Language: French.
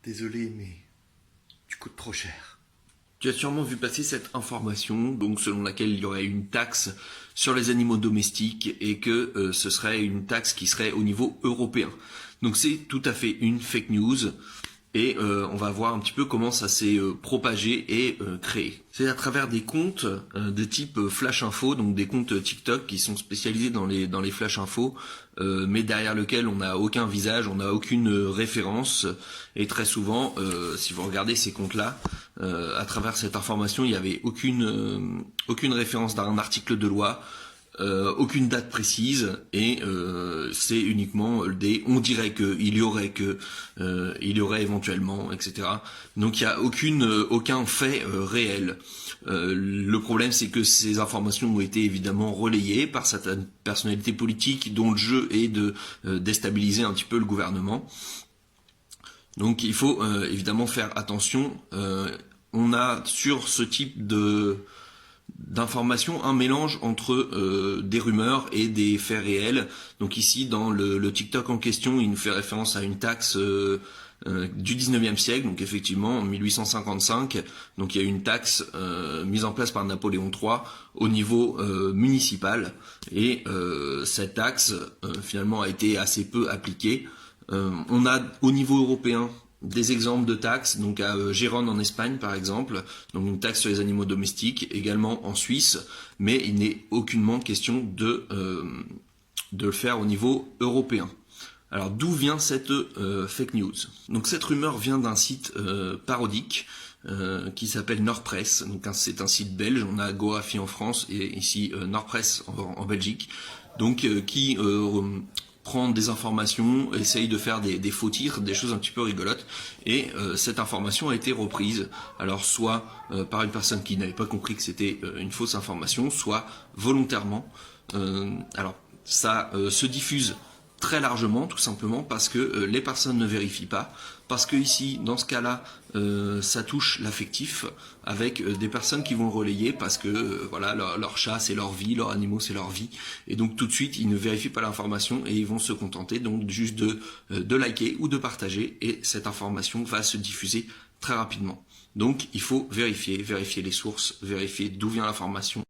Désolé, mais tu coûtes trop cher. Tu as sûrement vu passer cette information, donc selon laquelle il y aurait une taxe sur les animaux domestiques et que ce serait une taxe qui serait au niveau européen. Donc c'est tout à fait une fake news et on va voir un petit peu comment ça s'est propagé et créé. C'est à travers des comptes de type flash info, donc des comptes TikTok qui sont spécialisés dans les flash info, mais derrière lequel on n'a aucun visage, on n'a aucune référence, et très souvent, si vous regardez ces comptes-là, à travers cette information, il n'y avait aucune référence d'un article de loi, aucune date précise, et c'est uniquement des on dirait que, il y aurait éventuellement, etc. Donc il n'y a aucun fait réel. Le problème, c'est que ces informations ont été évidemment relayées par certaines personnalités politiques dont le jeu est de déstabiliser un petit peu le gouvernement. Donc il faut évidemment faire attention. On a sur ce type d'informations un mélange entre des rumeurs et des faits réels. Donc ici dans le TikTok en question, il nous fait référence à une taxe du 19e siècle, donc effectivement en 1855, donc il y a eu une taxe mise en place par Napoléon III au niveau municipal, et cette taxe finalement a été assez peu appliquée. On a au niveau européen des exemples de taxes, donc à Gérone en Espagne par exemple, donc une taxe sur les animaux domestiques, également en Suisse, mais il n'est aucunement question de le faire au niveau européen. Alors d'où vient cette fake news? Donc cette rumeur vient d'un site parodique qui s'appelle Nordpress. Donc c'est un site belge, on a Goafi en France et ici Nordpress en Belgique, donc qui prend des informations, essaye de faire des faux titres, des choses un petit peu rigolotes, et cette information a été reprise, alors soit par une personne qui n'avait pas compris que c'était une fausse information, soit volontairement. Alors ça se diffuse très largement, tout simplement parce que les personnes ne vérifient pas, parce que ici, dans ce cas-là, ça touche l'affectif, avec des personnes qui vont relayer parce que voilà, leur chat c'est leur vie, leurs animaux c'est leur vie, et donc tout de suite ils ne vérifient pas l'information et ils vont se contenter donc juste de liker ou de partager, et cette information va se diffuser très rapidement. Donc il faut vérifier les sources, vérifier d'où vient l'information.